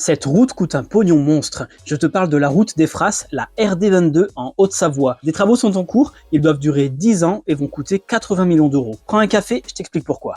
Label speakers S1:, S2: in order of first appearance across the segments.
S1: Cette route coûte un pognon monstre. Je te parle de la route des Frasses, la RD22 en Haute-Savoie. Des travaux sont en cours, ils doivent durer 10 ans et vont coûter 80 millions d'euros. Prends un café, je t'explique pourquoi.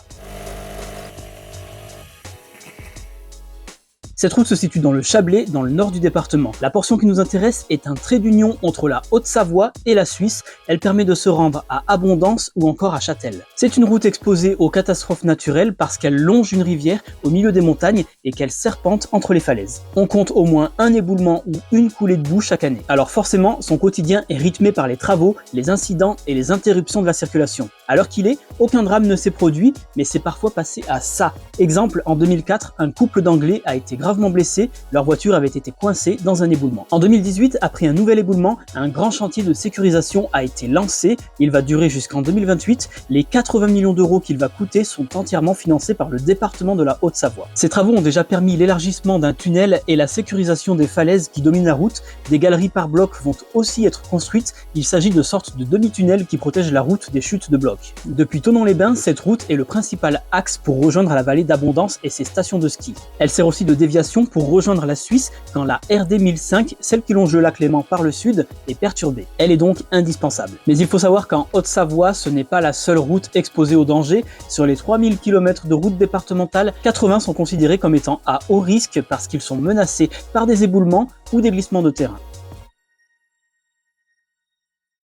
S1: Cette route se situe dans le Chablais, dans le nord du département. La portion qui nous intéresse est un trait d'union entre la Haute-Savoie et la Suisse. Elle permet de se rendre à Abondance ou encore à Châtel. C'est une route exposée aux catastrophes naturelles parce qu'elle longe une rivière au milieu des montagnes et qu'elle serpente entre les falaises. On compte au moins un éboulement ou une coulée de boue chaque année. Alors forcément, son quotidien est rythmé par les travaux, les incidents et les interruptions de la circulation. À l'heure qu'il est, aucun drame ne s'est produit, mais c'est parfois passé à ça. Exemple, en 2004, un couple d'Anglais a été gravement blessé, leur voiture avait été coincée dans un éboulement. En 2018, après un nouvel éboulement, un grand chantier de sécurisation a été lancé. Il va durer jusqu'en 2028. Les 80 millions d'euros qu'il va coûter sont entièrement financés par le département de la Haute-Savoie. Ces travaux ont déjà permis l'élargissement d'un tunnel et la sécurisation des falaises qui dominent la route. Des galeries par bloc vont aussi être construites. Il s'agit de sortes de demi-tunnels qui protègent la route des chutes de blocs. Depuis Thonon-les-Bains, cette route est le principal axe pour rejoindre la vallée d'Abondance et ses stations de ski. Elle sert aussi de déviation pour rejoindre la Suisse quand la RD 1005, celle qui longe le lac Léman par le sud, est perturbée. Elle est donc indispensable. Mais il faut savoir qu'en Haute-Savoie, ce n'est pas la seule route exposée au danger. Sur les 3000 km de route départementale, 80 sont considérés comme étant à haut risque parce qu'ils sont menacés par des éboulements ou des glissements de terrain.